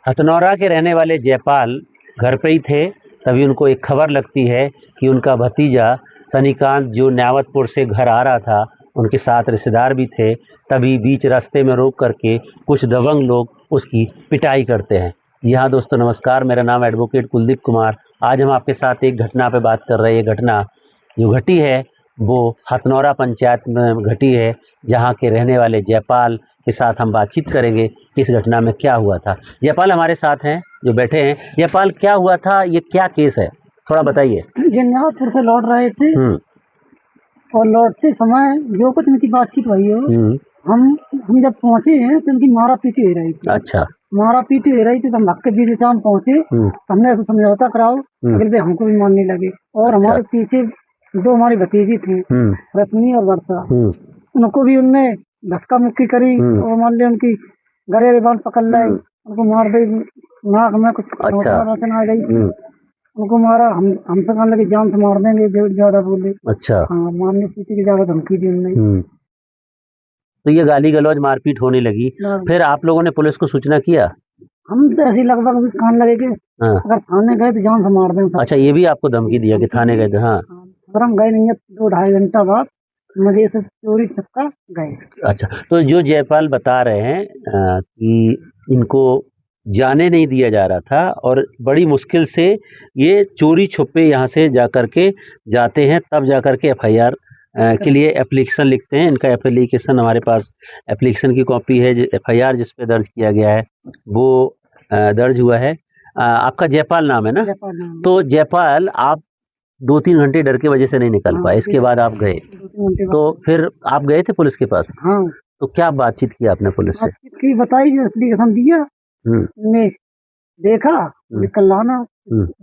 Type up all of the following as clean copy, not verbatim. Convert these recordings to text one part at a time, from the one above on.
हथनौरा के रहने वाले जयपाल घर पे ही थे, तभी उनको एक खबर लगती है कि उनका भतीजा सनीकांत जो न्यावतपुर से घर आ रहा था, उनके साथ रिश्तेदार भी थे, तभी बीच रास्ते में रोक करके कुछ दबंग लोग उसकी पिटाई करते हैं। जी हाँ दोस्तों, नमस्कार, मेरा नाम एडवोकेट कुलदीप कुमार। आज हम आपके साथ एक घटना पे बात कर रहे हैं। ये घटना जो घटी है वो हथनौरा पंचायत में घटी है, जहाँ के रहने वाले जयपाल के साथ हम बातचीत करेंगे कि इस घटना में क्या हुआ था। जयपाल हमारे साथ हैं, जो बैठे हैं। जयपाल, क्या हुआ था, ये क्या केस है, थोड़ा बताइए। जन्नाथपुर से लौट रहे थे और लौटते समय जो कुछ उनकी बातचीत हुई हो, हम जब पहुंचे हैं तो उनकी मारा पीटी हो रही थी। अच्छा। मारा पीटी हो रही थी तो हम हक के बीच शाम पहुंचे, हमने ऐसे समझौता कराओ, अगले पे हमको भी मानने लगे। और अच्छा। हमारे पीछे दो हमारी भतीजी थी, रश्मि और वर्षा, उनको भी उनने धक्का मुक्की करी और मान लिया उनकी गले बांध पकड़ लाए, उनको मार दे, नाक में कुछ रोशन आ गई, उनको मारा। हमसे कहने लगे जान से मार देंगे जो ज्यादा बोले। अच्छा। हाँ, मारने पीछे की ज्यादा धमकी दी उन्होंने। तो ये गाली गलौज मारपीट होने लगी, फिर आप लोगों ने पुलिस को सूचना किया? हम तो ऐसे लगभग कान लगे कि अगर थाने गए तो जान से मार दें। अच्छा, ये भी आपको धमकी दिया कि थाने गए थे? हाँ, पर हम गए नहीं है, 2-2.5 घंटा बाद मुझे से चोरी छक्का गए। अच्छा, तो जो जयपाल बता रहे हैं कि इनको जाने नहीं दिया जा रहा था और बड़ी मुश्किल से ये चोरी छुपे यहाँ से जाकर के जाते हैं, तब जाकर के एफआईआर के लिए एप्लीकेशन लिखते हैं। इनका एप्लीकेशन हमारे पास, एप्लीकेशन की कॉपी है, एफआईआर जिस पे दर्ज किया गया है वो दर्ज हुआ है। आपका जयपाल नाम है ना? तो जयपाल, आप 2-3 घंटे डर की वजह से नहीं निकल पाए, इसके बाद आप गए, तो फिर आप गए थे पुलिस के पास? हाँ। तो क्या बातचीत की आपने पुलिस से? बातचीत बताई, एप्लीकेशन दिया, ने देखा, कल लाना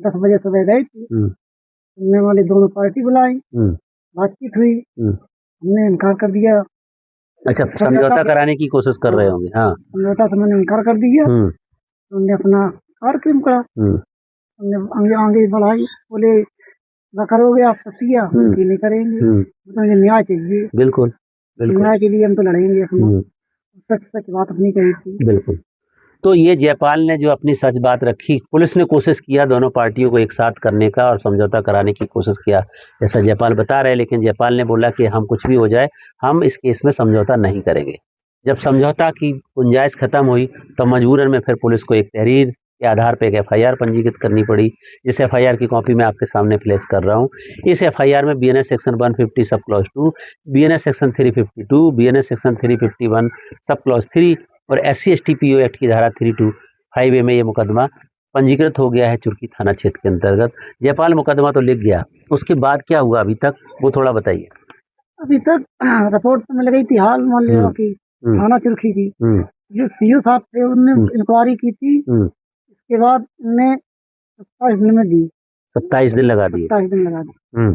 10 बजे सुबह गए थे, सुनने वाली दोनों पार्टी बुलाई, बातचीत हुई, हमने इनकार कर दिया। अच्छा, समझौता कराने की कोशिश कर रहे होंगे? हाँ, समझौता से मैंने इनकार कर दिया, उन्होंने अपना कार्यक्रम करा, हमने आगे बढ़ाई, बोले ना करोगे आप सचिया, नहीं करेंगे, मुझे न्याय चाहिए। बिल्कुल, न्याय के लिए हम तो लड़ेंगे, सच बात अपनी कही थी। बिल्कुल। तो ये जयपाल ने जो अपनी सच बात रखी, पुलिस ने कोशिश किया दोनों पार्टियों को एक साथ करने का और समझौता कराने की कोशिश किया, जैसा जयपाल बता रहे हैं, लेकिन जयपाल ने बोला कि हम कुछ भी हो जाए, हम इस केस में समझौता नहीं करेंगे। जब समझौता की गुंजाइश खत्म हुई तो मजबूरन में फिर पुलिस को एक तहरीर के आधार पर एक एफआईआर पंजीकृत करनी पड़ी, जिस एफआईआर की कॉपी मैं आपके सामने प्लेस कर रहा हूँ। इस एफआईआर में BNS section 150 sub clause 2, BNS section 352, BNS section 351 sub clause 3 और SC/ST PO एक्ट की धारा 325A में ये मुकदमा पंजीकृत हो गया है चुरकी थाना क्षेत्र के अंतर्गत। जयपाल, मुकदमा तो लिख गया, उसके बाद क्या हुआ अभी तक, वो थोड़ा बताइए। अभी तक रिपोर्ट तो मिल गई थी, हाल मान लिया कि थाना चुरखी की, जो सीओ साहब थे उन्होंने इंक्वायरी की थी, इसके बाद उन्होंने 27 दिन में दी। 27 दिन लगा दिए? 27 दिन लगा दिए।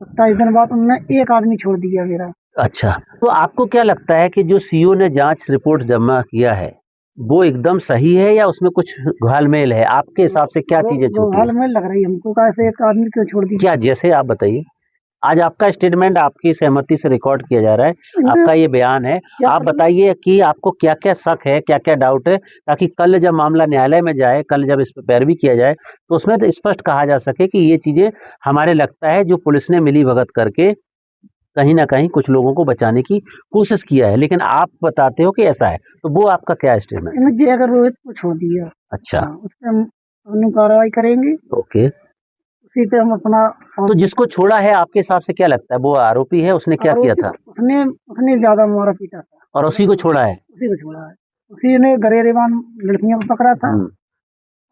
27 दिन बाद उन्होंने एक आदमी छोड़ दिया मेरा। अच्छा, तो आपको क्या लगता है कि जो सीओ ने जांच रिपोर्ट जमा किया है वो एकदम सही है या उसमें कुछ घालमेल है? आपके हिसाब से क्या चीजें छूटी? घालमेल लग रही है हमको, कैसे एक आदमी क्यों छोड़ दी? क्या, जैसे आप बताइए। आज आपका स्टेटमेंट आपकी सहमति से रिकॉर्ड किया जा रहा है, आपका ये बयान है, आप बताइए कि आपको क्या क्या शक है, क्या क्या डाउट है, ताकि कल जब मामला न्यायालय में जाए, कल जब इस पर पैरवी किया जाए तो उसमें तो स्पष्ट कहा जा सके कि ये चीजें हमारे लगता है जो पुलिस ने मिली भगत करके कहीं ना कहीं कुछ लोगों को बचाने की कोशिश किया है, लेकिन आप बताते हो कि ऐसा है, तो वो आपका क्या स्टेटमेंट है? अगर रोहित को छोड़ दिया, अच्छा, उस पर हम कार्रवाई करेंगे। ओके, उसी पे हम अपना। तो जिसको छोड़ा है आपके हिसाब से क्या लगता है, वो आरोपी है? उसने क्या किया था? उसने ज्यादा मारा पीटा था और उसी को छोड़ा है? उसी को छोड़ा है। उसी ने गरेरेबान लड़कियों को पकड़ा था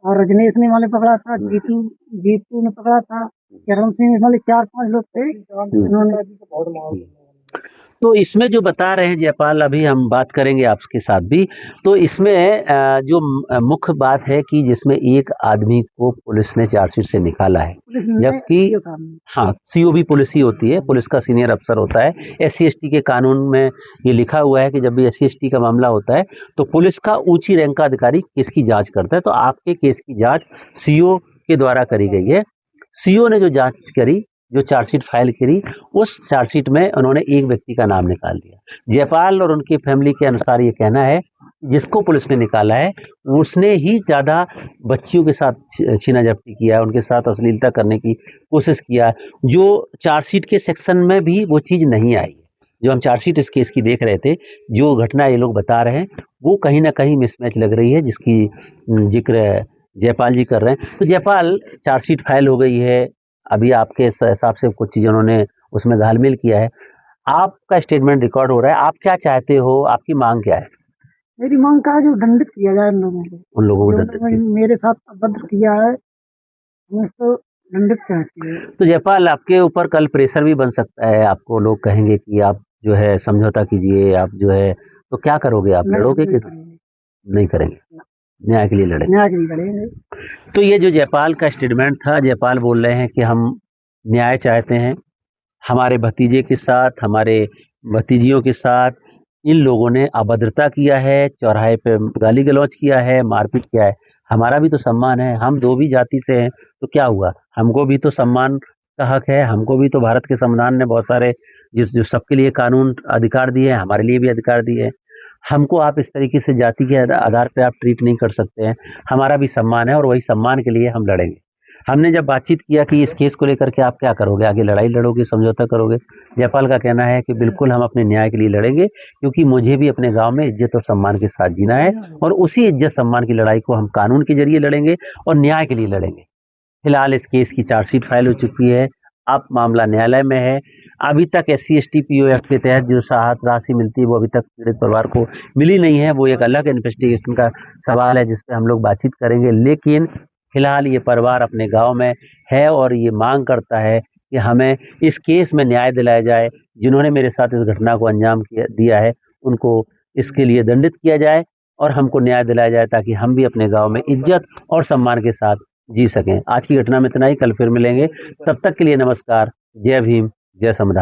और रजनीश ने वाले पकड़ा था, जीतू ने पकड़ा था, किरण सिंह वाले 4-5 लोग थे, उन्होंने। तो इसमें जो बता रहे हैं जयपाल, अभी हम बात करेंगे आपके साथ भी, तो इसमें जो मुख्य बात है कि जिसमें एक आदमी को पुलिस ने चार्जशीट से निकाला है, जबकि हाँ, सीओ भी पुलिस ही होती है, पुलिस का सीनियर अफसर होता है। SC/ST के कानून में ये लिखा हुआ है कि जब भी SC/ST का मामला होता है तो पुलिस का ऊंची रैंक का अधिकारी केस की जांच करता है। तो आपके केस की जांच सीओ के द्वारा करी गई है। सीओ ने जो जांच करी, जो चार्जशीट फाइल करी, उस चार्जशीट में उन्होंने एक व्यक्ति का नाम निकाल दिया। जयपाल और उनकी फैमिली के अनुसार ये कहना है जिसको पुलिस ने निकाला है उसने ही ज़्यादा बच्चियों के साथ छीना झपटी किया है, उनके साथ अश्लीलता करने की कोशिश किया, जो चार्जशीट के सेक्शन में भी वो चीज़ नहीं आई। जो हम चार्जशीट इस केस की देख रहे थे, जो घटना ये लोग बता रहे हैं वो कहीं ना कहीं मिसमैच लग रही है, जिसकी जिक्र जयपाल जी कर रहे हैं। तो जयपाल, चार्जशीट फाइल हो गई है, अभी आपके हिसाब से कुछ चीज़ें उन्होंने उसमें घालमेल किया है, आपका स्टेटमेंट रिकॉर्ड हो रहा है, आप क्या चाहते हो, आपकी मांग क्या है? मेरी मांग का है जो दंडित किया जाए उन लोगों को दंडित मेरे साथ अभद्र किया है, मैं उसको दंडित चाहती हूँ। तो जयपाल, आपके ऊपर कल प्रेशर भी बन सकता है, आपको लोग कहेंगे कि आप जो है समझौता कीजिए, आप जो है, तो क्या करोगे आप? लड़ोगे कि नहीं करेंगे? न्याय के लिए लड़ेंगे। न्याय के लिए लड़ेंगे। तो ये जो जयपाल का स्टेटमेंट था, जयपाल बोल रहे हैं कि हम न्याय चाहते हैं, हमारे भतीजे के साथ, हमारे भतीजियों के साथ इन लोगों ने अभद्रता किया है, चौराहे पे गाली गलौज किया है, मारपीट किया है। हमारा भी तो सम्मान है, हम दो भी जाति से हैं, तो क्या हुआ? हमको भी तो सम्मान का हक है, हमको भी तो भारत के संविधान ने बहुत सारे जो सबके लिए कानून अधिकार दिए हैं, हमारे लिए भी अधिकार दिए हैं। हमको आप इस तरीके से जाति के आधार पे आप ट्रीट नहीं कर सकते हैं, हमारा भी सम्मान है और वही सम्मान के लिए हम लड़ेंगे। हमने जब बातचीत किया कि इस केस को लेकर के आप क्या करोगे, आगे लड़ाई लड़ोगे, समझौता करोगे? जयपाल का कहना है कि बिल्कुल हम अपने न्याय के लिए लड़ेंगे, क्योंकि मुझे भी अपने गांव में इज्जत और सम्मान के साथ जीना है, और उसी इज्जत सम्मान की लड़ाई को हम कानून के जरिए लड़ेंगे और न्याय के लिए लड़ेंगे। फिलहाल इस केस की चार्जशीट फाइल हो चुकी है, अब मामला न्यायालय में है। अभी तक SC/ST PO एक्ट के तहत जो सहायता राशि मिलती है वो अभी तक पीड़ित परिवार को मिली नहीं है, वो एक अलग इन्वेस्टिगेशन का सवाल है जिस पे हम लोग बातचीत करेंगे। लेकिन फिलहाल ये परिवार अपने गांव में है और ये मांग करता है कि हमें इस केस में न्याय दिलाया जाए, जिन्होंने मेरे साथ इस घटना को अंजाम दिया है उनको इसके लिए दंडित किया जाए और हमको न्याय दिलाया जाए, ताकि हम भी अपने गांव में इज्जत और सम्मान के साथ जी सकें। आज की घटना में इतना ही, कल फिर मिलेंगे, तब तक के लिए नमस्कार, जय भीम, जय संविधान।